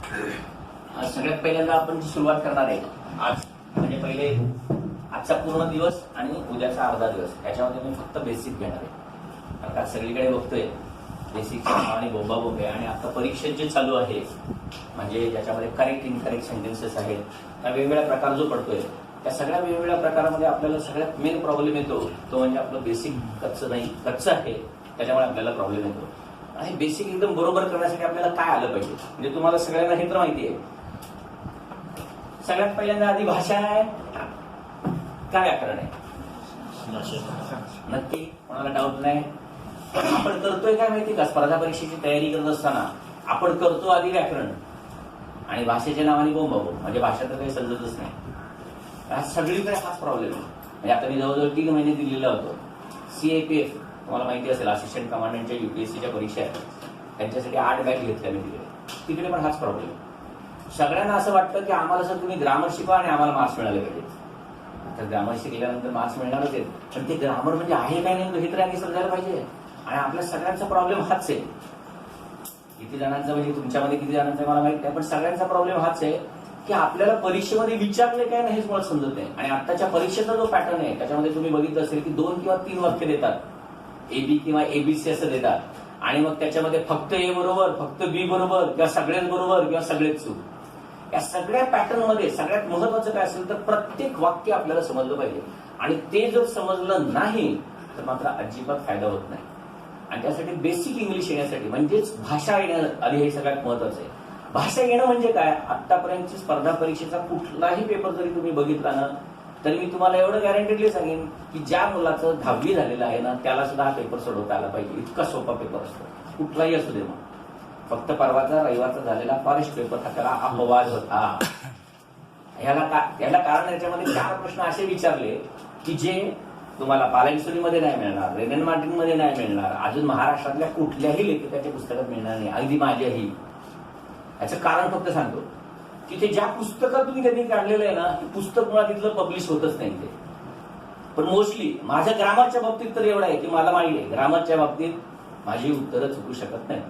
आज सगळ्यात पहिल्यांदा आपण जी सुरुवात करणार आहे आज म्हणजे पहिले आजचा पूर्ण दिवस आणि उद्याचा अर्धा दिवस याच्यामध्ये मी फक्त बेसिक घेणार आहे. कारण का सगळीकडे बघतोय बेसिक आणि बोंबा बोंबे आणि आता परीक्षेत जे चालू आहे म्हणजे ज्याच्यामध्ये करेक्ट इनकरेक्ट सेंटेन्सेस आहेत त्या वेगवेगळ्या प्रकार जो पडतोय त्या सगळ्या वेगवेगळ्या प्रकारामध्ये आपल्याला सगळ्यात मेन प्रॉब्लेम येतो तो म्हणजे आपलं बेसिक कच्चं आहे त्याच्यामुळे आपल्याला प्रॉब्लेम येतो. आणि बेसिक एकदम बरोबर करण्यासाठी आपल्याला काय आलं पाहिजे म्हणजे तुम्हाला सगळ्यांना हे तर माहिती आहे. सगळ्यात पहिल्यांदा आधी भाषा आहे काय व्याकरण आहे नक्की कोणाला डाऊट नाही. पण आपण करतोय काय माहिती का स्पर्धा परीक्षेची तयारी करत असताना आपण करतो आधी व्याकरण आणि भाषेच्या नावाने बोंबाबो म्हणजे भाषा तर काही समजतच नाही. हा सगळीकडे हाच प्रॉब्लेम आहे. म्हणजे आता मी जवळजवळ 3 महिने दिलेला होतो. CAPF तुम्हाला माहिती असेल असिस्टंट कमांडंटच्या UPSCच्या परीक्षा आहेत त्यांच्यासाठी 8 बॅच घेतल्या मी तिकडे पण हाच प्रॉब्लेम. सगळ्यांना असं वाटतं की आम्हाला सर तुम्ही ग्रामर शिकवा आणि आम्हाला मार्क्स मिळाले पाहिजे. तर ग्रामर शिकल्यानंतर मार्क्स मिळणारच आहेत पण ते ग्रामर म्हणजे आहे काय नाही हे तर आधी समजायला पाहिजे. आणि आपल्या सगळ्यांचा प्रॉब्लेम हाच आहे. किती जणांचा म्हणजे तुमच्यामध्ये किती जणांचा मला माहित नाही पण सगळ्यांचा प्रॉब्लेम हाच आहे की आपल्याला परीक्षेमध्ये विचारले काय नाही हेच मला समजत नाही. आणि आत्ताच्या परीक्षेचा जो पॅटर्न आहे त्याच्यामध्ये तुम्ही बघितलं असेल की 2 किंवा 3 वाक्य देतात AB किंवा ABC असं देतात आणि मग त्याच्यामध्ये फक्त A बरोबर फक्त B बरोबर किंवा सगळेच बरोबर किंवा सगळेच चूक. या सगळ्या पॅटर्न मध्ये सगळ्यात महत्वाचं काय असेल तर प्रत्येक वाक्य आपल्याला समजलं पाहिजे आणि ते जर समजलं नाही तर मात्र अजिबात फायदा होत नाही. आणि त्यासाठी बेसिक इंग्लिश येण्यासाठी म्हणजेच भाषा येणं आधी हे सगळ्यात महत्वाचं आहे. भाषा येणं म्हणजे काय आतापर्यंतची स्पर्धा परीक्षेचा कुठलाही पेपर जरी तुम्ही बघितला ना तरी मी तुम्हाला एवढं गॅरंटेडली सांगेन की ज्या मुलाचं 10वी झालेलं आहे ना त्याला सुद्धा हा पेपर सोडवता आला पाहिजे. इतका सोपा पेपर असतो कुठलाही असू दे. मग फक्त परवाचा रविवारचा झालेला फॉरेस्ट पेपर हा त्याला अपवाद होता. याला कारण याच्यामध्ये 4 प्रश्न असे विचारले की जे तुम्हाला पालाइन्सुलीमध्ये नाही मिळणार रेनन मार्टिनमध्ये नाही मिळणार अजून महाराष्ट्रातल्या कुठल्याही लेखकाच्या पुस्तकात मिळणार नाही अगदी माझ्याही. याचं कारण फक्त सांगतो की ते ज्या पुस्तकातून त्यांनी काढलेलं आहे ना ते पुस्तक मुळात तिथलं पब्लिश होतच नाही ते. पण मोस्टली माझ्या ग्रामरच्या बाबतीत तर एवढं आहे की मला माहिती आहे ग्रामरच्या बाबतीत माझी उत्तरं चुकू शकत नाही.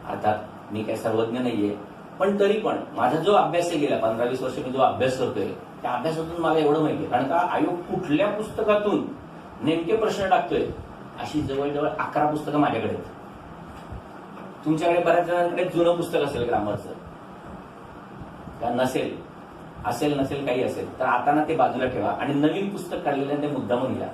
अर्थात मी काही सर्वज्ञ नाहीये पण तरी पण माझा जो अभ्यास आहे गेला 15-20 वर्ष मी जो अभ्यास करतोय त्या अभ्यासातून मला एवढं माहिती आहे. कारण का आयोग कुठल्या पुस्तकातून नेमके प्रश्न टाकतोय अशी जवळजवळ 11 पुस्तकं माझ्याकडे आहेत. तुमच्याकडे बऱ्याच जणांकडे जुनं पुस्तक असेल ग्रामरचं का नसेल असेल नसेल काही असेल तर आता ना ते बाजूला ठेवा आणि नवीन पुस्तक काढलेलं ते मुद्दामून घ्या.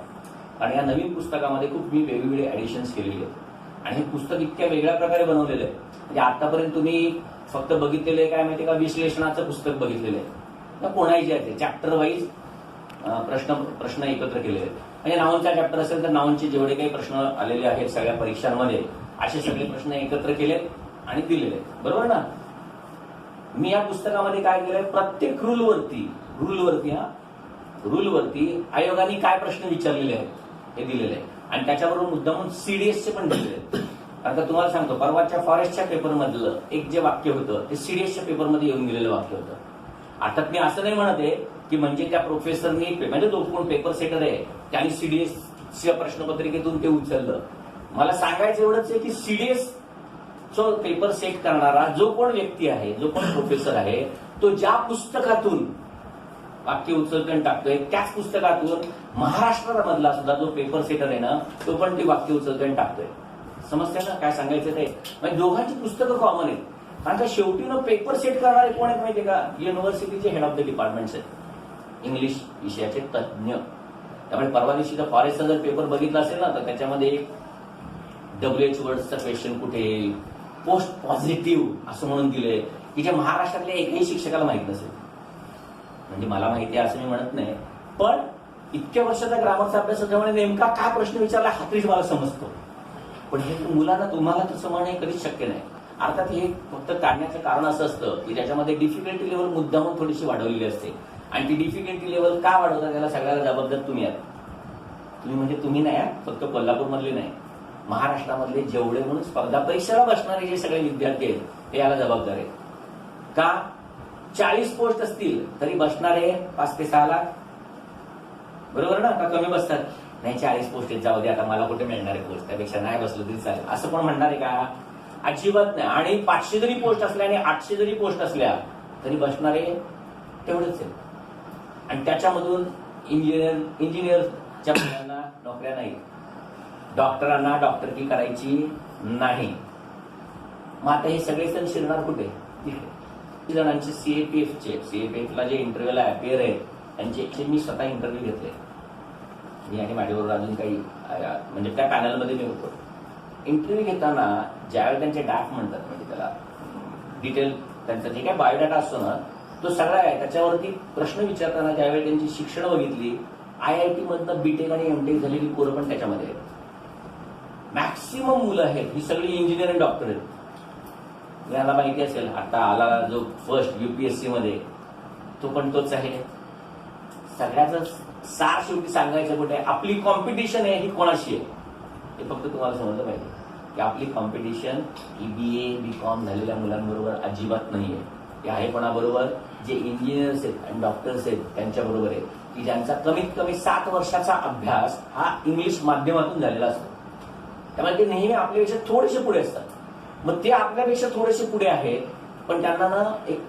कारण या नवीन पुस्तकामध्ये खूप मी वेगवेगळे ऍडिशन्स केलेली आहेत आणि हे पुस्तक इतक्या वेगळ्या प्रकारे बनवलेलं आहे म्हणजे आतापर्यंत तुम्ही फक्त बघितलेलं आहे काय माहिती का विश्लेषणाचं पुस्तक बघितलेलं आहे कोणाही जे आहे चॅप्टर वाईज प्रश्न एकत्र केलेले आहेत. म्हणजे नावांचा चॅप्टर असेल तर नावांचे जेवढे काही प्रश्न आलेले आहेत सगळ्या परीक्षांमध्ये असे सगळे प्रश्न एकत्र केलेत आणि दिलेले बरोबर ना. मी या पुस्तकामध्ये काय केलंय प्रत्येक रूलवरती आयोगाने काय प्रश्न विचारलेले आहेत हे दिलेले आहे आणि त्याच्याबरोबर मुद्दामून CDSचे पण दिलेले आहेत. कारण का तुम्हाला सांगतो परवाच्या फॉरेस्टच्या पेपरमधलं एक जे वाक्य होतं ते CDSच्या पेपरमध्ये येऊन गेलेलं वाक्य होतं. अर्थात मी असं नाही म्हणत आहे की म्हणजे त्या प्रोफेसरनी म्हणजे जो कोण पेपर सेटर आहे त्यांनी CDSच्या प्रश्नपत्रिकेतून ते उचललं. मला सांगायचं एवढंच आहे की CDS जो पेपर सेट करणारा जो कोण व्यक्ती आहे जो कोण प्रोफेसर आहे तो ज्या पुस्तकातून वाक्य उचलतोय आणि टाकतोय त्याच पुस्तकातून महाराष्ट्रामधला सुद्धा जो पेपर सेटर आहे ना तो पण ती वाक्य उचलतोय आणि टाकतोय. समजते ना काय सांगायचं ते. म्हणजे दोघांची पुस्तकं कॉमन आहेत. कारण का शेवटी ना पेपर सेट करणारे कोण आहेत माहितीये का युनिव्हर्सिटीचे हेड ऑफ द डिपार्टमेंट्स आहेत इंग्लिश विषयाचे तज्ज्ञ. त्यामुळे परवा दिवशीचा फॉरेस्टचा जर पेपर बघितला असेल ना तर त्याच्यामध्ये WH वर्ड्सचा क्वेश्चन कुठे पोस्ट पॉझिटिव्ह असं म्हणून दिलंय की जे महाराष्ट्रातल्या एकही शिक्षकाला माहित नसेल. म्हणजे मला माहिती आहे असं मी म्हणत नाही पण इतक्या वर्षाचा ग्रामरचा अभ्यास असल्यामुळे नेमका काय प्रश्न विचारला हा तरीच मला समजतो. पण हे मुलांना तुम्हाला तसं म्हणणं कधीच शक्य नाही. अर्थात हे फक्त काढण्याचं कारण असं असतं की त्याच्यामध्ये डिफिकल्टी लेवल मुद्दामून थोडीशी वाढवलेली असते आणि ती डिफिकल्टी लेवल का वाढवतात त्याला सगळ्याला जबाबदार तुम्ही आहात. तुम्ही म्हणजे तुम्ही नाही फक्त कोल्हापूरमधले नाही महाराष्ट्रामधले जेवढे म्हणून स्पर्धा परीक्षेला बसणारे जे सगळे विद्यार्थी आहेत ते याला जबाबदार आहेत. का 40 पोस्ट असतील तरी बसणारे 5 ते 6 लाख बरोबर ना का कमी बसतात नाही 40 पोस्ट जाऊ दे आता मला कुठे मिळणार आहे पोस्ट त्यापेक्षा नाही बसलो तरी चालेल असं पण म्हणणार आहे का. अजिबात नाही. आणि 500 जरी पोस्ट असल्या आणि 800 जरी पोस्ट असल्या तरी बसणारे तेवढेच आहेत. आणि त्याच्यामधून इंजिनियरच्या मुलांना नोकऱ्या नाही, डॉक्टरांना डॉक्टरकी करायची नाही. मग आता हे सगळे जण शिरणार कुठे? तिकडे जणांचे सीएपीएफला जे इंटरव्ह्यूला अपिअर आहे त्यांचे मी स्वतः इंटरव्ह्यू घेतले. मी आणि माझ्याबरोबर अजून काही म्हणजे त्या पॅनलमध्ये मी होतो. इंटरव्ह्यू घेताना ज्यावेळी त्यांचे डॅक म्हणतात, म्हणजे त्याला डिटेल त्यांचा जे काय बायोडाटा असतो ना तो सगळा आहे, त्याच्यावरती प्रश्न विचारताना ज्यावेळी त्यांची शिक्षण बघितली, IIT मधनं बीटेक आणि एमटेक झालेली पोरं पण त्याच्यामध्ये आहेत. मॅक्सिमम मुलं आहेत ही सगळी इंजिनियर आणि डॉक्टर आहेत. याला माहिती असेल आता आला जो फर्स्ट UPSC मध्ये तो पण तोच आहे. सगळ्याच सार शेवटी सांगायचं कुठे, आपली कॉम्पिटिशन आहे ही कोणाशी आहे हे फक्त तुम्हाला समजलं पाहिजे की आपली कॉम्पिटिशन ही BA BCom झालेल्या मुलांबरोबर अजिबात नाहीये. ते आहे कोणाबरोबर, जे इंजिनियर्स आहेत आणि डॉक्टर्स आहेत त्यांच्याबरोबर आहे, की ज्यांचा कमीत कमी 7 वर्षाचा अभ्यास हा इंग्लिश माध्यमातून झालेला असतो. त्यामुळे ते नेहमी आपल्यापेक्षा थोडेसे पुढे असतात. मग ते आपल्यापेक्षा थोडेसे पुढे आहेत, पण त्यांना ना एक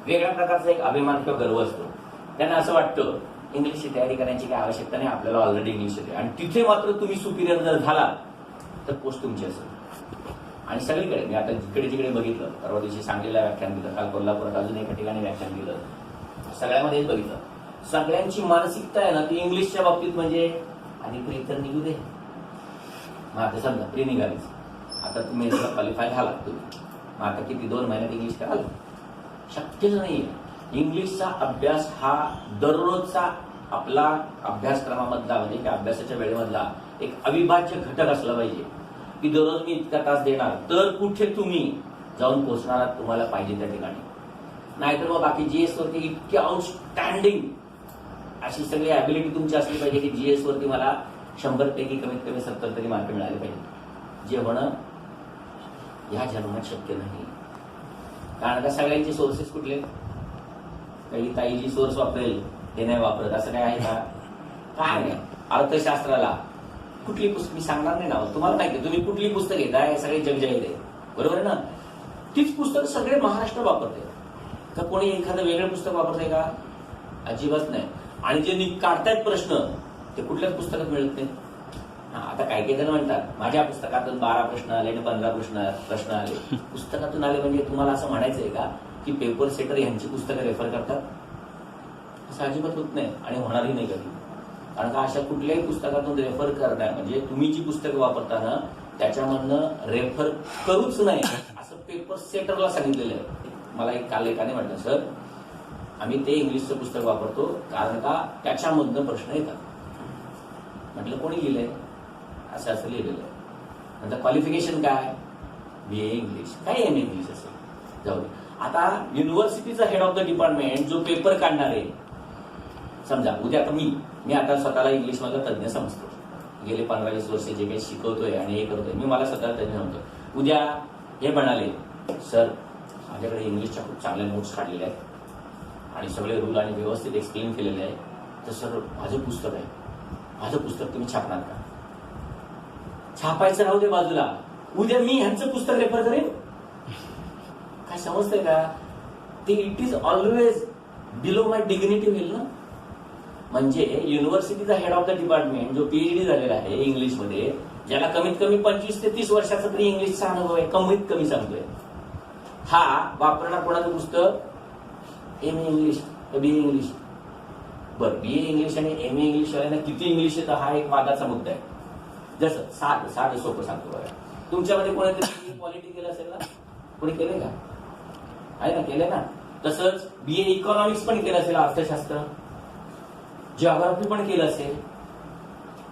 वेगळ्या प्रकारचा एक अभिमान किंवा गर्व असतो. त्यांना असं वाटतं इंग्लिशची तयारी करण्याची काही आवश्यकता नाही, आपल्याला ऑलरेडी इंग्लिश येते. आणि तिथे मात्र तुम्ही सुपिरियर जर झाला तर पोस्ट तुमची असेल. आणि सगळीकडे मी आता जिकडे जिकडे बघितलं, परवा दिवशी सांगलीला व्याख्यान दिलं, काल कोल्हापुरात अजून एका ठिकाणी व्याख्यान दिलं, सगळ्यामध्येच बघितलं सगळ्यांची मानसिकता आहे ना ती इंग्लिशच्या बाबतीत म्हणजे आधी प्री तर निघू दे. मग आता समजा प्री निघालीच, आता तुम्ही क्वालिफाय झाला तुम्ही, मग आता किती 2 महिन्यात इंग्लिश कराल? शक्यच नाही. इंग्लिशचा अभ्यास हा दररोजचा आपला अभ्यासक्रमामधला म्हणजे त्या अभ्यासाच्या वेळेमधला एक अविभाज्य घटक असला पाहिजे की दररोज मी इतका तास देणार तर कुठे तुम्ही जाऊन पोहोचणार तुम्हाला पाहिजे त्या ठिकाणी. नाहीतर मग बाकी GS वरती इतकी आउटस्टँडिंग अशी सगळी ऍबिलिटी तुमची असली पाहिजे की GS वरती मला 100 पैकी कमीत कमी 70 तरी मार्क मिळाले पाहिजे. जे होणं या जन्मात शक्य नाही. कारण का सगळ्यांचे सोर्सेस कुठले, काही ताई जी सोर्स वापरेल हे नाही वापरत असं काय आहे का? काय नाही. अर्थशास्त्राला कुठली पुस्तक मी सांगणार नाही ना, तुम्हाला माहिती तुम्ही कुठली पुस्तक घेताय सगळे जगजाहीर आहे, बरोबर आहे ना. तीच पुस्तक सगळे महाराष्ट्र वापरते का कोणी एखादं वेगळं पुस्तक वापरतंय का? अजिबात नाही. आणि जे काढतायत प्रश्न ते कुठल्याच पुस्तकात मिळत नाही. आता काही जण म्हणतात माझ्या पुस्तकातून 12 प्रश्न आले आणि 15 प्रश्न आले. पुस्तकातून आले म्हणजे तुम्हाला असं म्हणायचंय का की पेपर सेटर यांची पुस्तकं रेफर करतात? असं अजिबात होत नाही आणि होणारही नाही कधी. कारण का अशा कुठल्याही पुस्तकातून रेफर करणार म्हणजे तुम्ही जी पुस्तकं वापरताना त्याच्यामधनं रेफर करूच नाही असं पेपर सेटरला सांगितलेलं आहे. मला एक काल एकाने म्हटलं सर आम्ही ते इंग्लिशचं पुस्तक वापरतो कारण का त्याच्यामधनं प्रश्न येतात. म्हटलं कोणी लिहिलंय? असं असं लिहिलेलं आहे. नंतर क्वालिफिकेशन काय? BA इंग्लिश, काय MA इंग्लिश असेल जाऊ दे. आता युनिव्हर्सिटीचा हेड ऑफ द डिपार्टमेंट जो पेपर काढणार आहे, समजा उद्या आता मी आता स्वतःला इंग्लिश मधला तज्ञ समजतो, गेले 15-20 वर्ष जे काही शिकवतोय आणि हे करतोय मी मला स्वतःला तज्ञ समजतो. उद्या हे म्हणाले सर माझ्याकडे इंग्लिशच्या खूप चांगल्या नोट्स काढलेल्या आहेत आणि सगळे रूल आणि व्यवस्थित एक्सप्लेन केलेले आहे, तर सर माझं पुस्तक आहे, माझं पुस्तक तुम्ही छापणार का? छापायचं राहू दे बाजूला, उद्या मी ह्यांचं पुस्तक रेफर करेन. काय समजतंय का? ते it is always below my dignity होईल ना. म्हणजे युनिव्हर्सिटीचा हेड ऑफ द डिपार्टमेंट जो PhD झालेला आहे इंग्लिशमध्ये, ज्याला कमीत कमी 25 ते 30 वर्षाचा तरी इंग्लिशचा अनुभव आहे, कमीत कमी सांगतोय, हा वापरणार कोणाचं पुस्तक? MA इंग्लिश का BA इंग्लिश? बरं, BA इंग्लिश आणि MA इंग्लिश वाल्यांना किती इंग्लिश येतं हा एक वादाचा मुद्दा आहे. जसं साधं सोपं सांगतो बघा, तुमच्यामध्ये कोणीतरी पॉलिटी केलं असेल ना, कोणी केलंय का? आहे ना, केलंय ना. तसंच BA इकॉनॉमिक्स पण केलं असेल, अर्थशास्त्र, जिओग्राफी पण केलं असेल.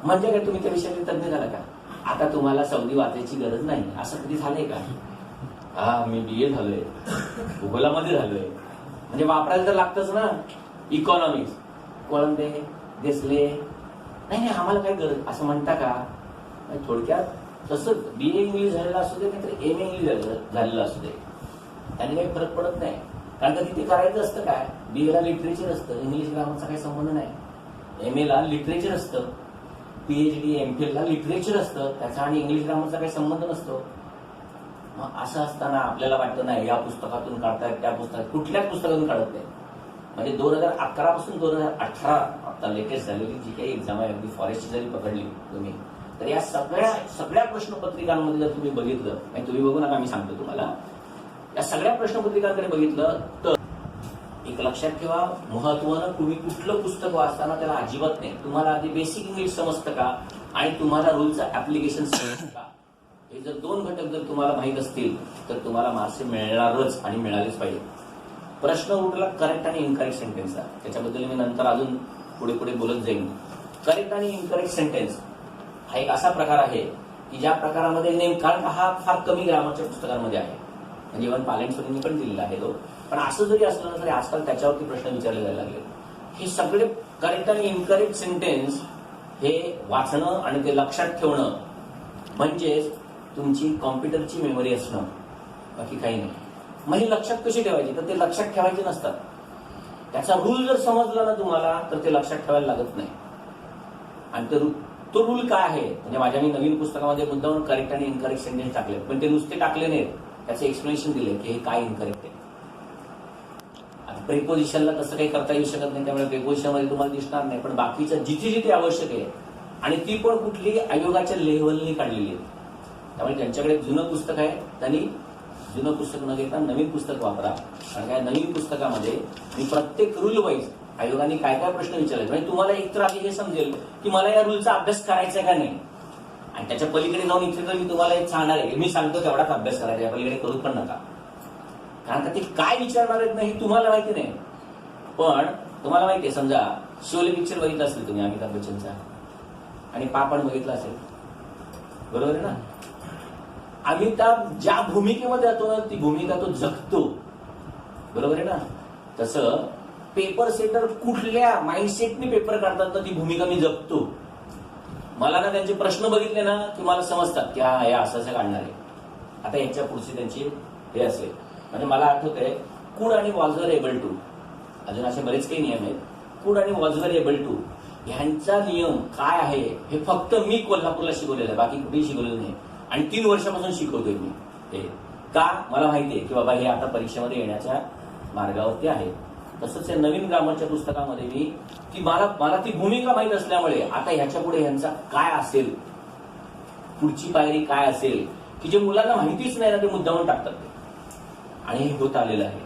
म्हणजे काय तुम्ही त्या विषयाचे तज्ञ झाला का? आता तुम्हाला सौदी वाचायची गरज नाही असं कधी झालंय का? हा मी BA झालोय, भूगोलामध्ये झालोय, म्हणजे वापरायला तर लागतच ना. इकॉनॉमिक्स कोळंबे देसले नाही आम्हाला काय गरज असं म्हणता का? थोडक्यात तसंच BA इंग्लिश झालेला असू दे नाहीतर MA इंग्लिश झालेलं असू दे, त्याने काही फरक पडत नाही. कारण का तिथे करायचं असतं काय, BA ला लिटरेचर असतं, इंग्लिश ग्रामरचा काही संबंध नाही. MA ला लिटरेचर असतं, PhD MPhil ला लिटरेचर असतं, त्याचा आणि इंग्लिश ग्रामरचा काही संबंध नसतो. मग असं असताना आपल्याला वाटतं नाही या पुस्तकातून काढतायत त्या पुस्तकात, कुठल्याच पुस्तकातून काढत नाही. म्हणजे 2011 पासून 2018 आता लेटेस्ट झालेली जी काही एक्झाम आहे, अगदी फॉरेस्टची जरी पकडली तुम्ही, तर या सगळ्या प्रश्नपत्रिकांमध्ये जर तुम्ही बघितलं, आणि तुम्ही बघू नका मी सांगतो तुम्हाला, या सगळ्या प्रश्नपत्रिकांकडे बघितलं तर एक लक्षात ठेवा, महत्वानं तुम्ही कुठलं पुस्तक वाचताना त्याला अजिबात नाही तुम्हाला आधी बेसिक इंग्लिश समजतं का आणि तुम्हाला रूलचं ऍप्लिकेशन समजतं का, हे जर 2 घटक जर तुम्हाला माहीत असतील तर तुम्हाला मार्क्स मिळणारच आणि मिळालेच पाहिजे. प्रश्न उठला करेक्ट आणि इनकरेक्ट सेंटेन्सचा, त्याच्याबद्दल मी नंतर अजून पुढे पुढे बोलत जाईन. करेक्ट आणि इनकरेक्ट सेंटेन्स हा एक असा प्रकार आहे की ज्या प्रकारामध्ये कारण हा फार कमी ग्रामरच्या पुस्तकांमध्ये आहे, म्हणजे इव्हन पालेंट्सवरींनी पण दिलेला आहे तो, पण असं जरी असलं ना तरी आजकाल त्याच्यावरती प्रश्न विचारले जायला लागले. हे सगळे करेक्ट आणि इनकरेक्ट सेंटेन्स हे वाचणं आणि ते लक्षात ठेवणं म्हणजेच तुमची कॉम्प्युटरची मेमरी असणं, बाकी काही नाही. मग हे लक्षात कशी ठेवायची, तर ते लक्षात ठेवायचे नसतात. त्याचा रूल जर समजला ना तुम्हाला तर ते लक्षात ठेवायला लागत नाही. आणि तो रूल काय आहे, म्हणजे माझ्या मी नवीन पुस्तकामध्ये मुद्दाम करेक्ट आणि इनकरेक्ट सेंटेन्स टाकले, पण ते नुसते टाकले नाहीत, त्याचं एक्सप्लेनेशन दिले की हे काय इनकरेक्ट आहे. आता प्रिपोजिशनला तसं काही करता येऊ शकत नाही, त्यामुळे प्रिपोजिशन मध्ये तुम्हाला दिसणार नाही, पण बाकीचं जिथे जिथे आवश्यक आहे, आणि ती पण कुठली आयोगाच्या लेव्हलनी काढलेली आहे. त्यामुळे ज्यांच्याकडे जुनं पुस्तक आहे त्यांनी जुनं पुस्तक न घेता नवीन पुस्तक वापरा. आणि त्या नवीन पुस्तकामध्ये मी प्रत्येक रूल वाईज आयोगाने काय काय प्रश्न विचारले, म्हणजे तुम्हाला एकतर आधी हे समजेल की मला या रूलचा अभ्यास करायचा का नाही, आणि त्याच्या पलीकडे जाऊन इथे तर मी तुम्हाला एक सांगणार आहे, मी सांगतो तेवढाच अभ्यास करायचा, या पलीकडे करू पण नका. कारण का ते काय विचारणार आहेत नाही तुम्हाला माहिती नाही. पण तुम्हाला माहिती आहे, समजा शोले पिक्चर बघितला असेल तुम्ही अमिताभ बच्चनचा, आणि पापण बघितला असेल, बरोबर आहे ना. अमिताभ ज्या भूमिकेमध्ये जातो ना ती भूमिका तो जगतो, बरोबर आहे ना. तसं पेपर सेटर कुठल्या माइंडसेटने पेपर काढतात ना ती भूमिका मी जगतो. मला ना त्यांचे प्रश्न बघितले ना की मला समजतात की हा या असं काढणार आहे. आता याच्या पुढचे त्यांची हे असेल, म्हणजे मला आठवतंय कुड आणि वॉज वर एबल टू, अजून असे बरेच काही नियम आहेत. कुड आणि वॉज वर एबल टू ह्यांचा नियम काय आहे हे फक्त मी कोल्हापूरला शिकवलेलं आहे, बाकी कुठेही शिकवलेलं नाही. आणि 3 वर्षापासून शिकवतोय मी हे, का मला माहितीये की बाबा हे आता परीक्षेमध्ये येण्याच्या मार्गावरती आहे. तसंच या नवीन ग्रामरच्या पुस्तकामध्ये मी मला ती भूमिका माहीत असल्यामुळे आता ह्याच्या पुढे ह्यांचा काय असेल, पुढची पायरी काय असेल, की जे मुलांना माहितीच नाही ना ते मुद्दामून टाकतात ते, आणि हे होत आलेलं आहे.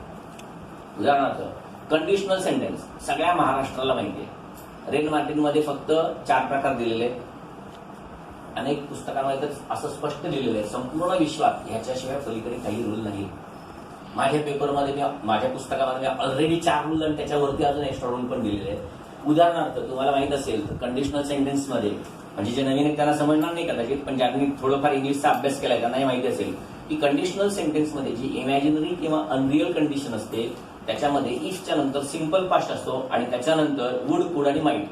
उदाहरणार्थ कंडिशनल सेंटेन्स सगळ्या महाराष्ट्राला माहिती आहे. रेन मार्टिन मध्ये फक्त 4 प्रकार दिलेले आहेत. अनेक पुस्तकांमध्ये तर असं स्पष्ट लिहिलेलं आहे संपूर्ण विश्वात ह्याच्याशिवाय पलीकडे काही रूल नाही. माझ्या पेपरमध्ये माझ्या पुस्तकामध्ये ऑलरेडी 4 रूल आणि त्याच्यावरती अजून एक्स्ट्रा रूल पण दिलेले आहेत. उदाहरणार्थ तुम्हाला माहित असेल तर कंडिशनल सेंटेन्स मध्ये, म्हणजे जे नवीन त्यांना समजणार नाही कदाचित, पण ज्यांनी थोडंफार इंग्लिशचा अभ्यास केलाय त्यांनाही माहिती असेल की कंडिशनल सेंटेन्स मध्ये जी इमॅजिनरी किंवा अनरियल कंडिशन असते त्याच्यामध्ये इफच्या नंतर सिंपल पास्ट असतो आणि त्याच्यानंतर वुड, कुड आणि माईट.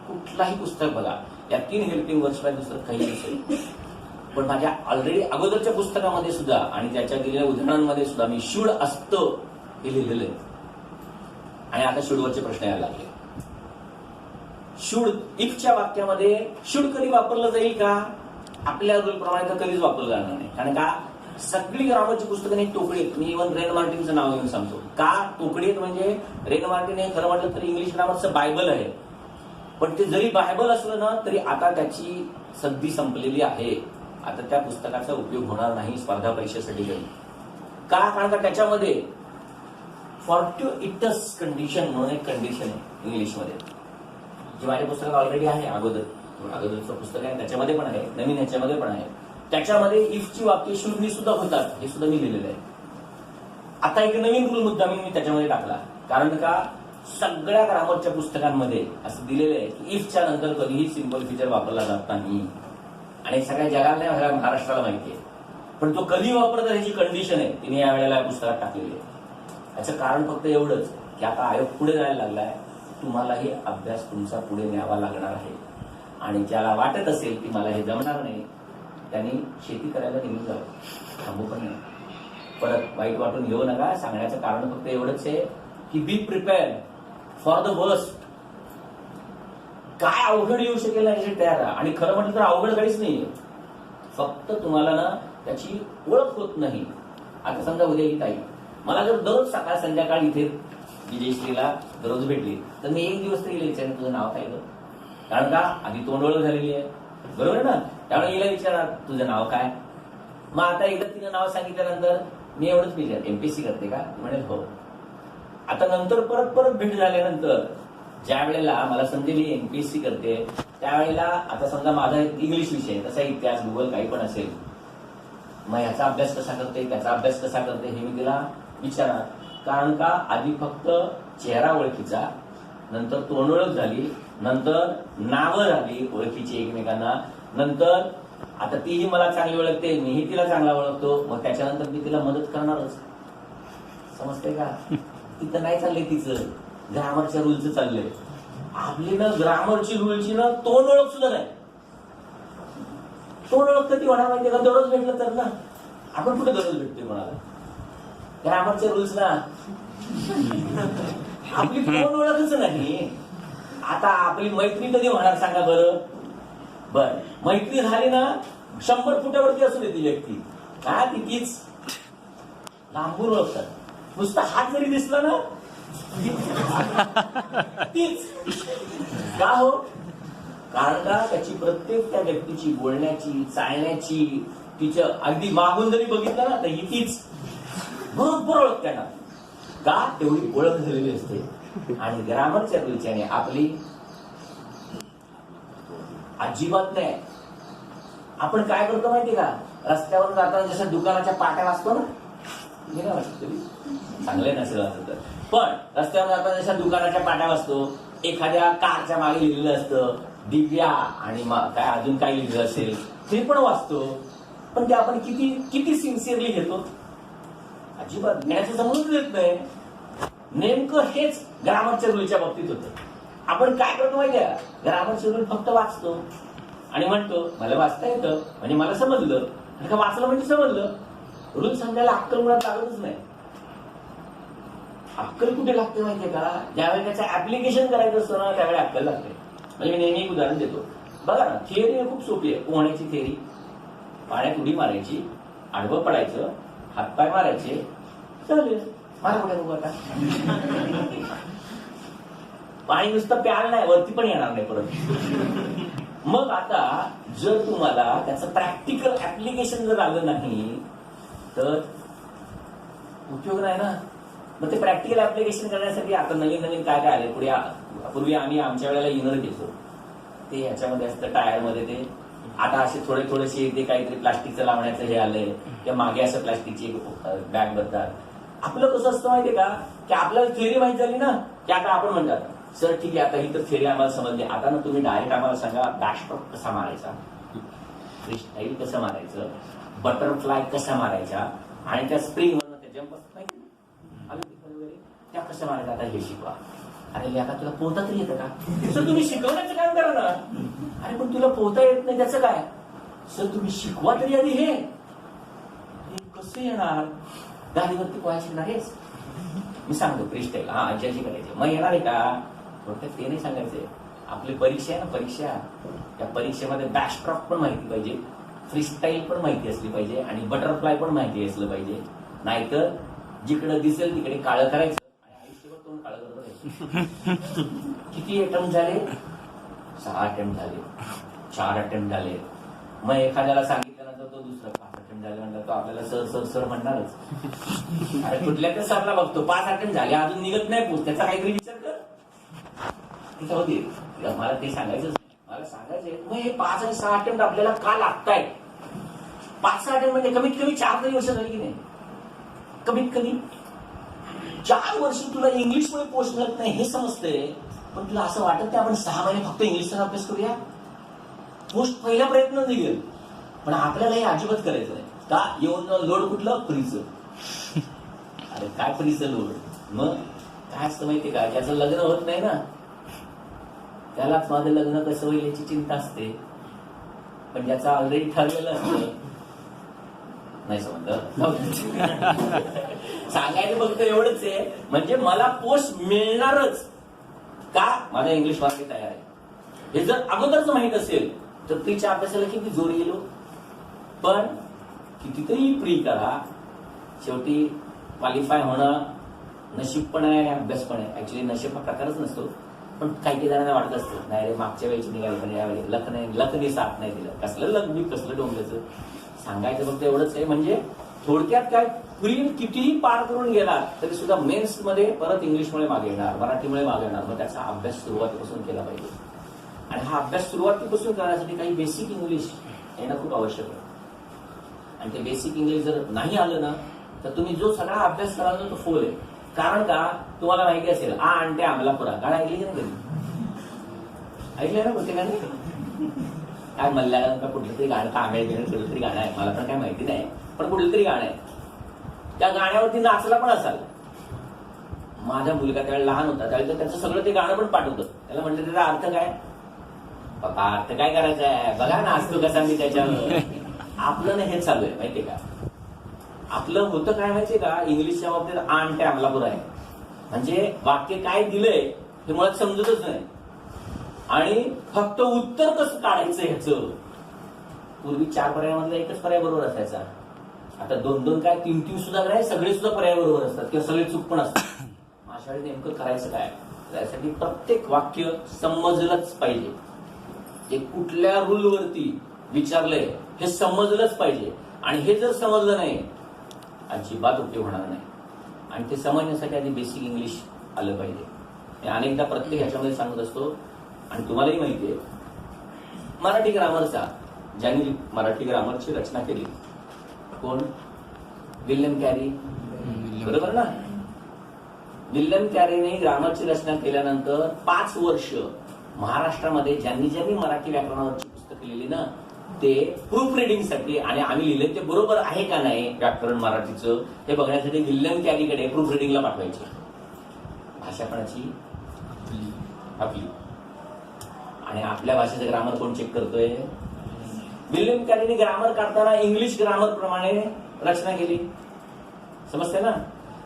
कुठलाही पुस्तक बघा या 3 हेल्पिंग वर्ड्स पाहिजे दुसरं काही नसेल. पण माझ्या ऑलरेडी अगोदरच्या पुस्तकामध्ये सुद्धा आणि त्याच्या दिलेल्या उदाहरणांमध्ये सुद्धा मी शुड असतं हे लिहिलेलं आहे. आणि आता शुडवरचे प्रश्न यायला लागले. शुड इफच्या वाक्यामध्ये शुड कधी वापरलं जाईल का, आपल्या रूल प्रमाणे तर कधीच वापरलं जाणार नाही. कारण का सगळी ग्रामरची पुस्तकं ही टोकडी आहेत. मी इव्हन रेन मार्टिनचं नाव घेऊन सांगतो का टोकडी आहेत, म्हणजे रेन मार्टिन हे खरं म्हटलं तर इंग्लिश ग्रामरचं बायबल आहे. पण ते जरी बायबल असलं ना तरी आता त्याची संधी संपलेली आहे. आता त्या पुस्तकाचा उपयोग होणार नाही स्पर्धा परीक्षेसाठी तरी. का, कारण का त्याच्यामध्ये फॉर्ट्युइटस कंडिशन म्हणून एक कंडिशन आहे इंग्लिशमध्ये, जे माझ्या पुस्तकात ऑलरेडी आहे. अगोदरचं पुस्तक आहे त्याच्यामध्ये पण आहे, नवीन ह्याच्यामध्ये पण आहे. त्याच्यामध्ये इफची वाक्य शुडनी सुद्धा होतात हे सुद्धा मी लिहिलेलं आहे. आता एक नवीन रूल मुद्दा मी त्याच्यामध्ये टाकला, कारण का सगळ्या ग्रामरच्या पुस्तकांमध्ये असं दिलेलं आहे की इफच्या नंतर कधीही सिंपल फीचर वापरला जात नाही. आणि सगळ्या जगाला नाही, सगळ्या महाराष्ट्राला माहिती आहे. पण तो कधी वापरतात ह्याची कंडिशन आहे तिने या वेळेला या पुस्तकात टाकलेली आहे. याचं कारण फक्त एवढंच की आता आयोग पुढे जायला लागलाय, तुम्हालाही अभ्यास तुमचा पुढे न्यावा लागणार आहे. आणि ज्याला वाटत असेल की मला हे जमणार नाही त्यांनी शेती करायला निघून जावं, थांबू पण नाही. परत वाईट वाटून घेऊ नका. सांगण्याचं कारण फक्त एवढंच आहे की be prepare for the worst. काय अवघड येऊ शकेल ना याची तयार. आणि खरं म्हटलं तर अवघड काहीच नाहीये, फक्त तुम्हाला ना त्याची ओळख होत नाही. आता समजा उद्या ही ताई मला जर दररोज सकाळ संध्याकाळ इथे विजयश्रीला दररोज भेटली तर मी एक दिवस तरी विचारेन तुझं नाव काय ग, कारण का आधी तोंड ओळख झालेली आहे, बरोबर आहे ना. त्यामुळे हिला विचारणार तुझं नाव काय. मग आता एकदा तिनं नाव सांगितल्यानंतर मी एवढंच विचार एमपीएससी करते का, म्हणेल हो. आता नंतर परत परत भेट झाल्यानंतर ज्या वेळेला मला समजेल एमपीएससी करते त्यावेळेला आता समजा माझा इंग्लिश विषय तसा इतिहास भूगोल काही पण असेल, मग ह्याचा अभ्यास कसा करते त्याचा अभ्यास कसा करते हे मी तिला विचारणार. कारण का आधी फक्त चेहरा ओळखीचा, नंतर तोंड ओळख झाली, नंतर नावं झाली ओळखीची एकमेकांना, नंतर आता तीही मला चांगली ओळखते मीही तिला चांगला ओळखतो, मग त्याच्यानंतर मी तिला मदत करणारच. समजते का. तिथं नाही चाललंय तिचं ग्रामरच्या रूलचं चाललंय. आपली ना ग्रामरची रूलची ना तोंड ओळख सुद्धा नाही. तोंड ओळख कधी होणार माहितीये का, दररोज भेटलं तर ना. आपण कुठे दररोज भेटतोय कोणाला, ग्रामरचे रूल्स ना. आपली तोंड ओळखच नाही. आता आपली मैत्री कधी होणार सांगा बरं. बर मैत्री झाली ना 100 फुटावरती असू दे ती व्यक्ती, हा तीच लांबून ओळखतात. नुसता हात जरी दिसला ना तीच का हो, कारण का त्याची प्रत्येक त्या व्यक्तीची बोलण्याची चालण्याची तिच्या अगदी मागून जरी बघितलं ना तर ही तीच बरोबर ओळखते ना. का तेवढी ओळख झालेली असते. आणि ग्रामरच्या रूलच्याने आपली अजिबात नाही. आपण काय करतो माहितीये का, रस्त्यावर जाताना जसं दुकानाच्या पाट्या वाचतो ना, हे ना वाटत तरी चांगले नसेल असं तर, पण रस्त्यावर जाताना जशा दुकानाच्या पाट्या वाचतो, एखाद्या कारच्या मागे लिहिलेलं असतं दिव्या आणि काय अजून काय लिहिलेलं असेल ते पण वाचतो. पण ते आपण किती किती सिन्सिअरली घेतो, अजिबात घेण्याचं समजून देत नाही. नेमकं हेच ग्रामरच्या रूलच्या बाबतीत होतं. आपण काय करतो माहितीये, ग्रामरचे रूल फक्त वाचतो आणि म्हणतो मला वाचता येतं म्हणजे मला समजलं, आणि का वाचलं म्हणजे समजलं. रूल समजायला अक्कल मुळात लागतच नाही. अक्कल कुठे लागते माहितीये का, ज्यावेळी त्याचं ऍप्लिकेशन करायचं असतं ना त्यावेळी अक्कल लागते. म्हणजे मी नेहमी एक उदाहरण देतो बघा ना, थिअरी खूप सोपी आहे. पोहण्याची थिअरी, पाण्यात उडी मारायची, आडवं पडायचं, हातपाय मारायचे, चालेल मारा कुठे बघू आता. पाणी नुसतं प्याल नाही वरती पण येणार नाही परत. मग आता जर तुम्हाला त्याचं प्रॅक्टिकल ऍप्लिकेशन जर आलं नाही तर उपयोग नाही ना. मग ते प्रॅक्टिकल ऍप्लिकेशन करण्यासाठी आता नवीन नवीन काय काय आले. पूर्वी आम्ही आमच्या वेळेला इनर घेतो, ते ह्याच्यामध्ये असतं टायरमध्ये. ते आता असे थोडेसे ते काहीतरी प्लास्टिकचं लावण्याचं हे आलंय, त्या मागे असं प्लास्टिकची बॅग बदतात. आपलं कसं असतं माहितीये का, की आपल्याला थिअरी माहित झाली ना की आता आपण म्हणतात सर ठीक आहे आता ही तर थिअरी आम्हाला समजली, आता ना तुम्ही डायरेक्ट आम्हाला सांगा बॅकस्ट्रोक कसा मारायचा, फ्रीस्टाईल कसं मारायचं, बटरफ्लाय कसा मारायचा, आणि त्या स्प्रिंग वरनं त्या जंप असतात माहिती वगैरे त्या कशा मारायच्या आता हे शिकवा. अरे आता तुला पोहता तरी येतं का, सर तुम्ही शिकवण्याचं काम करा ना. अरे पण तुला पोहता येत नाही त्याचं काय, सर तुम्ही शिकवा तरी आधी. हे कसं येणार, गाडीवरती पोहायला शिकणार आहेस, मी सांगतो फ्रीस्टाईल हा आजी करायचे, मग येणार आहे का. थोडक्यात ते नाही सांगायचंय. आपली परीक्षा आहे ना परीक्षा, त्या परीक्षेमध्ये बॅकस्ट्रोक पण माहिती पाहिजे, फ्रीस्टाईल पण माहिती असली पाहिजे, आणि बटरफ्लाय पण माहिती असलं पाहिजे. नाहीतर जिकडे दिसेल तिकडे काळं करायचं आणि आयुष्यभर तोंड काळं करत राहायचं. किती अटेम्प्ट झाले, 6 अटेम्प्ट झाले, 4 अटेम्प्ट झाले. मग एखाद्याला सांगितल्यानंतर तो दुसरं 5 अटेम्प्ट झाले म्हणतात, तो आपल्याला सर सर सर म्हणणारच. अरे कुठल्या तर सरला बघतो 5 अटेम्प्ट झाले अजून निघत नाही पूस, त्याचा काहीतरी विचार कर. होती मला ते सांगायचंच, मला सांगायचंय. मग हे 5 आणि 6 अटेम्प्ट आपल्याला का लागतायत. 5-6 अटेम्प्ट म्हणजे कमीत कमी 4 तरी वर्ष झाली की नाही, कमीत कमी 4 वर्ष तुला इंग्लिशमुळे पोस्ट मिळत नाही हे समजतंय, पण तुला असं वाटत नाही आपण 6 महिने फक्त इंग्लिशचा अभ्यास करूया, पोस्ट पहिला प्रयत्न निघेल. पण आपल्याला हे अजिबात करायचं नाही. का येऊन लोड कुठलं फ्रीचं. अरे काय फ्रीचं लोड. मग काय असतं माहितीये का, ज्याचं लग्न होत नाही ना त्यालाच माझं लग्न कसं होईल याची चिंता असते, पण ज्याचं ऑलरेडी ठरलेलं असतं नाही समजलं. सांगायचं फक्त एवढंच आहे, म्हणजे मला पोस्ट मिळणारच का माझा इंग्लिश मार्केट तयार आहे. हे जर अगोदरच माहित असेल तर तिच्या अभ्यासाला किती जोर गेलो. पण कितीतरी प्री करा, शेवटी क्वालिफाय होणं नशीब पण आहे आणि अभ्यास पण आहे. ऍक्च्युली नशीब हा प्रकारच नसतो, पण काही काही जणांना वाटत असतं नाही रे मागच्या वेळेची निघाली पण यावेळी लकने साथ नाही दिलं. कसलं लक बी कसलं डोंगल्याचं सांगायचं फक्त एवढंच आहे. म्हणजे थोडक्यात काय, प्री कितीही पार करून गेला तरी सुद्धा मेन्स मध्ये परत इंग्लिशमुळे मागे येणार, मराठीमुळे मागे येणार. मग त्याचा अभ्यास सुरुवातीपासून केला पाहिजे. आणि हा अभ्यास सुरुवातीपासून करण्यासाठी काही बेसिक इंग्लिश येणं खूप आवश्यक आहे. आणि ते बेसिक इंग्लिश जर नाही आलं ना तर तुम्ही जो सगळा अभ्यास कराल ना तो फोल आहे. कारण का तुम्हाला माहिती असेल आ आणते आम्हाला पुरा गाणं ऐकली की नाही कधी? ऐकलंय ना प्रत्येकाने? काय मल्ल्याला का कुठलं तरी गाणं, तामिळ बिळ कुठलं तरी गाणं आहे, मला पण काय माहिती नाही, पण कुठलं तरी गाणं आहे. त्या गाण्यावरती नाचला पण असाल. माझा मुलगा त्यावेळेला लहान होता, त्यावेळेला तर त्याचं सगळं ते गाणं पण पाठवतं. त्याला म्हटलं त्याचा अर्थ काय? बाबा अर्थ काय करायचा आहे, बघा नाचतो कसा मी त्याच्यावर. आपलं नाही हे चालू आहे माहितीये का? आपलं होतं काय माहितीये का, इंग्लिशच्या बाबतीत आणते अमलापूर आहे. म्हणजे वाक्य काय दिलंय हे मुळात समजतच नाही, आणि फक्त उत्तर कसं काढायचं ह्याचं. पूर्वी 4 पर्यायामधला एकच पर्याय बरोबर असायचा, आता 2-2 काय 3-3 सुद्धा नाही, सगळे सुद्धा पर्याय बरोबर असतात किंवा सगळे चूक पण असतात. अशा वेळी नेमकं करायचं काय? त्यासाठी प्रत्येक वाक्य समजलंच पाहिजे. ते कुठल्या रूलवरती विचारलंय हे समजलंच पाहिजे. आणि हे जर समजलं नाही अजिबात उपयोग होणार नाही. आणि ते समजण्यासाठी आधी बेसिक इंग्लिश आलं पाहिजे. मी अनेकदा प्रत्येक ह्याच्यामध्ये सांगत असतो, आणि तुम्हालाही माहिती आहे मराठी ग्रामरचा, ज्यांनी मराठी ग्रामरची रचना केली कोण? विल्यम कॅरी, बरोबर ना? विल्यम कॅरीने ग्रामरची रचना केल्यानंतर 5 वर्ष महाराष्ट्रामध्ये ज्यांनी ज्यांनी मराठी व्याकरणावरची पुस्तकं लिहिली ना ते प्रूफ रिडिंगसाठी, आणि आम्ही लिहिले ते बरोबर आहे का नाही व्याकरण मराठीचं हे बघण्यासाठी विल्यम कॅरीकडे प्रूफ रिडिंगला पाठवायचे. भाषापणाची आपली, आणि आपल्या भाषेचं ग्रामर कोण चेक करतोय? विल्यम कॅरीने ग्रामर काढताना इंग्लिश ग्रामर प्रमाणे रचना केली, समजते ना?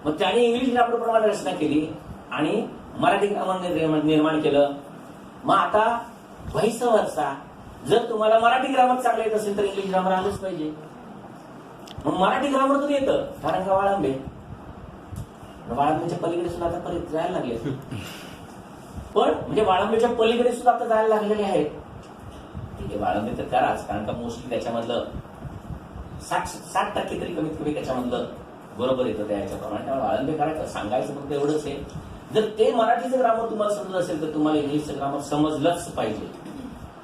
मग त्याने इंग्लिश ग्रामर प्रमाणे रचना केली आणि मराठी ग्रामर निर्माण केलं. मग आता व्हाईस वर्सा, जर तुम्हाला मराठी ग्रामर चांगलं येत असेल तर इंग्लिश ग्रामर आलंच पाहिजे. मग मराठी ग्रामर तर येतं, कारण का वाळंबे, वाळंबेच्या पलीकडे सुद्धा आता परत जायला लागले. पण म्हणजे वाळंबेच्या पलीकडे सुद्धा आता जायला लागलेले आहेत. ठीक आहे, वाळंबे तर कराच, कारण का मोस्टली त्याच्यामधलं 60% तरी कमीत कमी त्याच्यामधलं बरोबर येतं त्या याच्याप्रमाणे. त्यामुळे वाळंबे करायचं, सांगायचं फक्त एवढंच आहे. जर ते मराठीचं ग्रामर तुम्हाला समजत असेल तर तुम्हाला इंग्लिशचं ग्रामर समजलंच पाहिजे.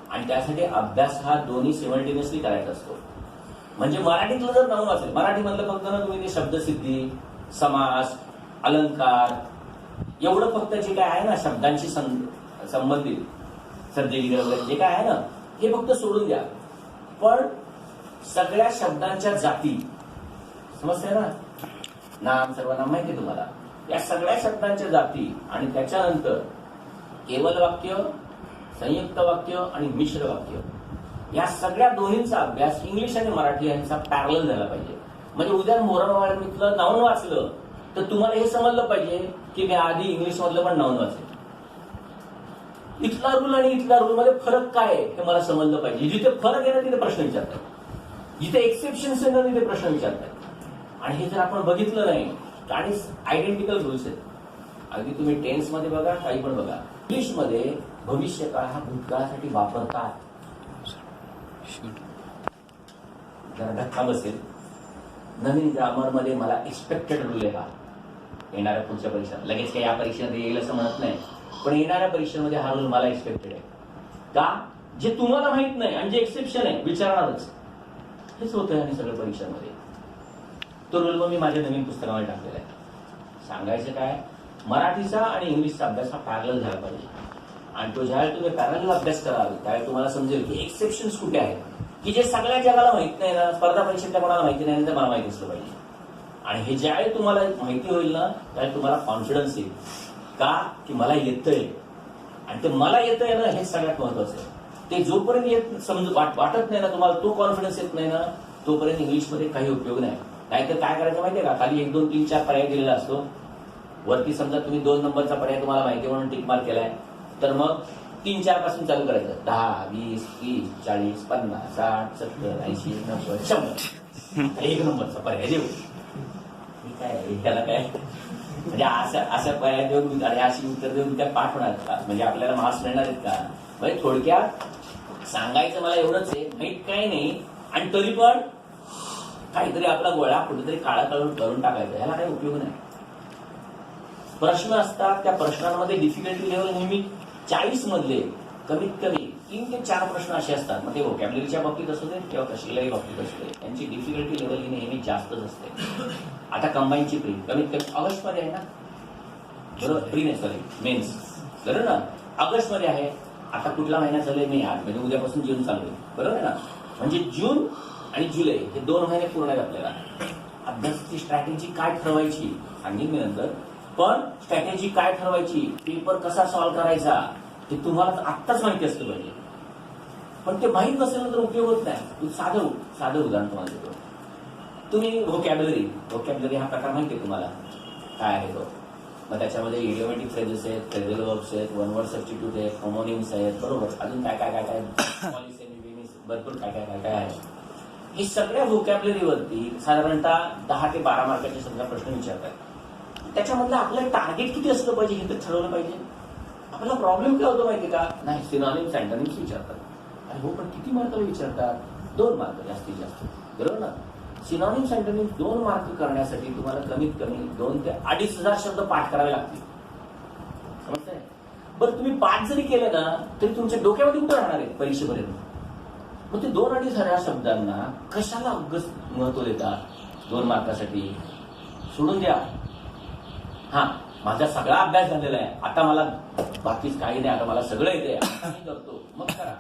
आणि त्यासाठी अभ्यास हा दोन्ही सिमल्टेनियसली करायचा असतो. म्हणजे मराठीतलं जर नाऊन असेल, मराठीमधलं फक्त ना तुम्ही ते शब्दसिद्धी, समास, अलंकार एवढं फक्त जे काय आहे ना शब्दांशी संबंधित सर्जरी वगैरे जे काय आहे ना हे फक्त सोडून द्या. पण सगळ्या शब्दांच्या जाती, समजते ना? नाम सर्वनाम माहिती तुम्हाला, या सगळ्या शब्दांच्या जाती, आणि त्याच्यानंतर केवल वाक्य, संयुक्त वाक्य आणि मिश्र वाक्य, या सगळ्या दोन्हींचा अभ्यास इंग्लिश आणि मराठी यांचा पॅरलल झाला पाहिजे. म्हणजे उद्या मोरावाळीतलं नाऊन वाचलं तर तुम्हाला हे समजलं पाहिजे की मी आधी इंग्लिश मधलं पण नाऊन वाचलं. इथला रूल आणि इथल्या रूल मध्ये फरक काय आहे हे मला समजलं पाहिजे. जिथे फरक आहे ना तिथे प्रश्न विचारतात, जिथे एक्सेप्शन्स आहे ना तिथे प्रश्न विचारतात. आणि हे जर आपण बघितलं नाही, आणि आयडेंटिकल रूल्स आहेत. अगदी तुम्ही टेन्स मध्ये बघा, काही पण बघा, इंग्लिश मध्ये भविष्यकाळ हा भूतकाळासाठी वापरतात. जरा धक्का बसेल, नवीन ग्रामर मध्ये मला एक्सपेक्टेड रूल आहे हा येणाऱ्या पुढच्या परीक्षेत. लगेच काही या परीक्षेमध्ये येईल असं म्हणत नाही, पण येणाऱ्या परीक्षेमध्ये हा रूल मला एक्सपेक्टेड आहे. का? जे तुम्हाला माहित नाही आणि जे एक्सेप्शन आहे विचारणारच, हेच होतंय आणि सगळ्या परीक्षांमध्ये. तो रूल मग मी माझ्या नवीन पुस्तकामध्ये टाकलेला आहे. सांगायचं काय, मराठीचा आणि इंग्लिशचा अभ्यास हा पॅरलल झाला पाहिजे. आणि तो ज्यावेळेला तुम्ही पॅरलल अभ्यास कराल त्यावेळेला तुम्हाला समजेल की एक्सेप्शन्स कुठे आहेत, की जे सगळ्या जगाला माहित नाही ना, स्पर्धा परीक्षेतल्या कोणाला माहिती नाही तर मला माहिती असलं पाहिजे. आणि हे ज्यावेळी तुम्हाला माहिती होईल ना त्यावेळी तुम्हाला कॉन्फिडन्स येईल. का? की मला येतंय, आणि ते मला येतंय ना हे सगळ्यात महत्वाचं आहे. ते जोपर्यंत येत वाटत नाही ना तुम्हाला, तो कॉन्फिडन्स येत नाही ना, तोपर्यंत इंग्लिशमध्ये काही उपयोग नाही. नाहीतर काय करायचं माहितीये का, खाली 1, 2, 3, 4 पर्याय दिलेला असतो. वरती समजा तुम्ही 2 नंबरचा पर्याय तुम्हाला माहिती म्हणून टिक मार्क केलाय, तर मग 3, 4 पासून चालू करायचं. 10, 20, 30, 40, 50, 60, 70, 80, 90, 100 एक नंबरचा पर्याय देऊ. काय त्याला काय म्हणजे अशा पर्याय देऊन आणि अशी उत्तर देऊन काय पाठ होणार का? म्हणजे आपल्याला मार्क्स मिळणार आहेत का? म्हणजे थोडक्यात सांगायचं मला एवढंच आहे, माहित काही नाही आणि तरी पण काहीतरी आपला गोळा कुठेतरी काळा करून टाकायचा, याला काही उपयोग नाही. प्रश्न असतात, त्या प्रश्नांमध्ये डिफिकल्टी लेवल नेहमी 40 मधले कमीत कमी 3 ते 4 प्रश्न असे असतात. मग ते व्होकॅब्युलरीच्या बाबतीत असू दे किंवा कसल्याही बाबतीत असू दे, त्यांची डिफिकल्टी लेवल ही नेहमी जास्तच असते. आता कंबाईनची प्री कमीत कमी ऑगस्ट मध्ये आहे ना, बरोबर? प्री नाही, सॉरी, मेन्स, बरोबर ना, ऑगस्ट मध्ये आहे. आता कुठला महिना चालू मे, आज म्हणजे उद्यापासून जून चालू आहे, बरोबर आहे ना. म्हणजे जून आणि जुलै हे 2 महिने पूर्ण आहेत आपल्याला. अभ्यासाची स्ट्रॅटेजी काय ठरवायची सांगेन मी नंतर, पण स्ट्रॅटेजी काय ठरवायची, पेपर कसा सॉल्व्ह करायचा ते तुम्हाला आत्ताच माहिती असलं पाहिजे. पण ते माहीत नसेल तर उपयोग होत नाही. साधं उदाहरण तुम्हाला देतो. तुम्ही व्होकॅब्युलरी हा प्रकार माहिती आहे तुम्हाला काय आहे तो? मग त्याच्यामध्ये इडियोमॅटिक फ्रेजेस आहेत, फ्रेझल वर्ब्स आहेत, वन वर्ड सबस्टिट्यूट आहेत, होमोनिम्स आहेत, बरोबर, अजून काय काय काय काय भरपूर काय काय काय काय आहे. हे सगळ्या व्होकॅब्युलरीवरती साधारणतः 10 ते 12 मार्काचे समजा प्रश्न विचारतात. त्याच्यामधलं आपलं टार्गेट किती असलं पाहिजे हे तर ठरवलं पाहिजे. आपल्याला प्रॉब्लेम काय होतो माहिती का? नाही, सिनॉनिम्स अँटोनिम्स विचारतात. अरे हो, पण किती मार्काला विचारतात? 2 मार्क जास्तीत जास्त, बरोबर ना. सिनॉनिम्स अँटोनिम्स 2 मार्क करण्यासाठी तुम्हाला कमीत कमी 2 ते 2,500 शब्द पाठ करावे लागतील. समजतंय? बरं, तुम्ही 5 जरी केले ना तरी तुमच्या डोक्यामध्ये उत्तर राहणार आहे परीक्षेपर्यंत. मग ते 2-2,500 शब्दांना कशाला उगाच महत्व देतात 2 मार्कासाठी? सोडून द्या. हा, माझा सगळा अभ्यास झालेला आहे, आता मला बाकीच काही नाही, आता मला सगळं येते, आता मी करतो, मग करा.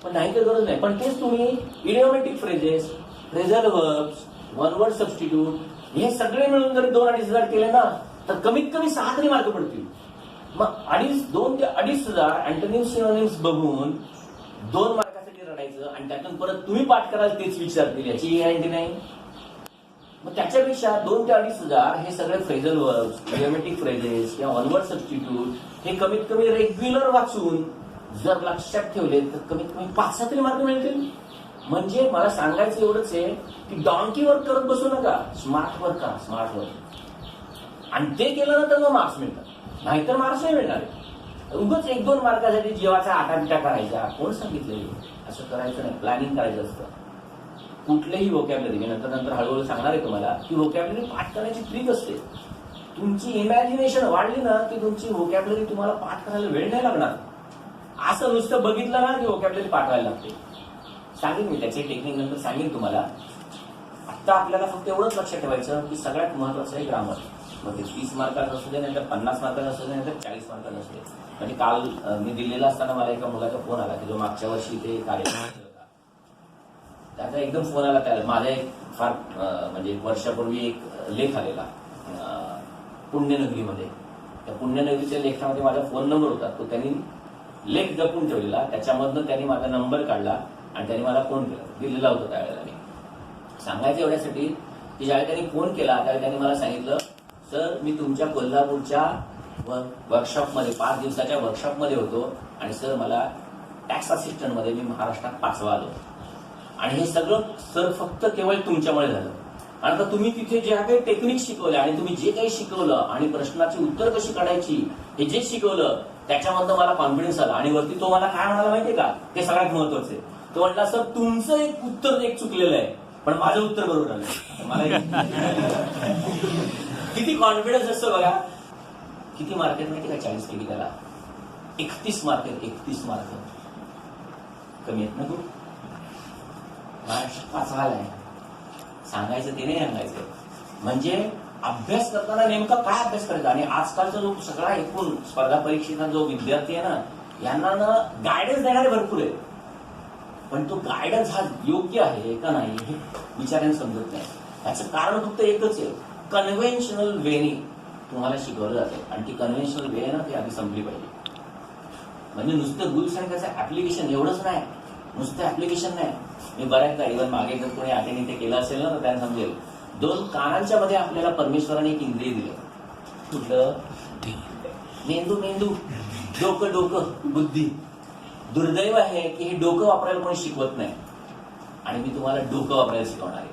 पण नाही तर गरज नाही. पण तेच तुम्ही idiomatic phrases, phrasal verbs, one word substitute हे सगळे मिळून जरी 2-2,500 केले ना तर कमीत कमी 6 तरी मार्क पडतील. मग 2 ते 2,500 अँटोनिम्स सिनोनिम्स बघून 2 मार्कासाठी रडायचं आणि त्यातून परत तुम्ही पाठ कराल तेच विचारतील, याची गॅरंटी नाही. मग त्याच्यापेक्षा 2 ते 2,500 हे सगळे फ्रेझल वर्ब्स, इडियोमॅटिक फ्रेजेस किंवा वन वर्ड सबस्टिट्यूट हे कमीत कमी रेग्युलर वाचून जर लक्षात ठेवले तर कमीत कमी 5-6 तरी मार्क मिळतील. म्हणजे मला सांगायचं एवढंच आहे की डॉन्की वर्क करत बसू नका, स्मार्ट वर्क करा, स्मार्ट वर्क. आणि ते केलं ना तर मग मार्क्स मिळतात, नाहीतर मार्क्स नाही मिळणार. उगाच 1-2 मार्कासाठी जीवाचा आटापिटा करायचा, कोण सांगितलंय? असं करायचं नाही, प्लॅनिंग करायचं असतं. कुठलेही व्होकॅब्युलरी, मी नंतर हळूहळू सांगणार आहे तुम्हाला की व्होकॅब्युलरी पाठ करण्याची ट्रिक असते. तुमची इमॅजिनेशन वाढली ना की तुमची व्होकॅब्युलरी तुम्हाला पाठ करायला वेळ नाही लागणार. असं नुसतं बघितलं ना की व्होकॅब्युलरी पाठ व्हायला लागते. सांगेन मी त्याची टेक्निक नंतर सांगेन तुम्हाला. आता आपल्याला फक्त एवढंच लक्षात ठेवायचं की सगळ्यात महत्वाचं आहे ग्रामर. मग ते 30 मार्काचं असू दे, नाहीतर 50 मार्काचं असू दे, नाहीतर 40 मार्काचं असू दे. म्हणजे काल मी दिल्लीला असताना मला एका मुलाचा फोन आला की जो मागच्या वर्षी ते कार्यक्रम होता, त्याचा एकदम फोन आला. त्याला माझ्या एक फार म्हणजे 1 वर्षापूर्वी एक लेख आलेला पुण्यनगरीमध्ये. त्या पुण्यनगरीच्या लेखामध्ये माझा फोन नंबर होता, तो त्यांनी लेख जपून ठेवलेला. त्याच्यामधनं त्यांनी माझा नंबर काढला आणि त्यांनी मला फोन केला. दिल्लीला होतो त्यावेळेला मी. सांगायचं एवढ्यासाठी की ज्यावेळी त्यांनी फोन केला त्यावेळी त्यांनी मला सांगितलं, सर मी तुमच्या कोल्हापूरच्या वर्कशॉपमध्ये 5 दिवसाच्या वर्कशॉपमध्ये होतो आणि सर मला टॅक्स असिस्टंटमध्ये मी महाराष्ट्रात 5वा आलो आणि हे सगळं सर फक्त केवळ तुमच्यामुळे झालं. आणि आता तुम्ही तिथे ज्या काही टेक्निक शिकवल्या आणि तुम्ही जे काही शिकवलं आणि प्रश्नाची उत्तर कशी काढायची हे जे शिकवलं त्याच्यामधनं मला कॉन्फिडन्स आला. आणि वरती तो मला काय म्हणाला माहितीये का, ते सगळ्यात महत्वाचं आहे. तो म्हटला, सर तुमचं एक उत्तर चुकलेलं आहे पण माझं उत्तर बरोबर आलं. मला किती कॉन्फिडन्स असतो बघा. किती मार्क आहेत माहिती का 40 पैकी त्याला? 31 मार्क आहेत. 31 मार्क कमी आहेत ना खूप. महाराष्ट्र 5वा आहे. सांगायचं ते नाही सांगायचं. म्हणजे अभ्यास करताना नेमका काय अभ्यास करायचा. आणि आजकालचा जो सगळा एकूण स्पर्धा परीक्षेचा जो विद्यार्थी आहे ना, यांना ना गायडन्स देणारे भरपूर आहे. पण तो गायडन्स हा योग्य आहे का नाही हे विचारायला समजत नाही. याचं कारण फक्त एकच आहे, कन्व्हेन्शनल वेने तुम्हाला शिकवलं जातं आणि ती कन्व्हेन्शनल वे ना ती आधी संपली पाहिजे. म्हणजे नुसतं रूल्स आणि त्याचं ऍप्लिकेशन एवढंच नाही, नुसतं ऍप्लिकेशन नाही. मी बऱ्याचदा इव्हन मागे जर कोणी आठवणी ते केलं असेल ना तर त्यांना समजेल. 2 कानांच्या मध्ये आपल्याला परमेश्वराने एक इंद्रिय दिलं. कुठलं? मेंदू. मेंदू, डोकं, डोकं, बुद्धी. दुर्दैव आहे की हे डोकं वापरायला कोणी शिकवत नाही आणि मी तुम्हाला डोकं वापरायला शिकवणार आहे.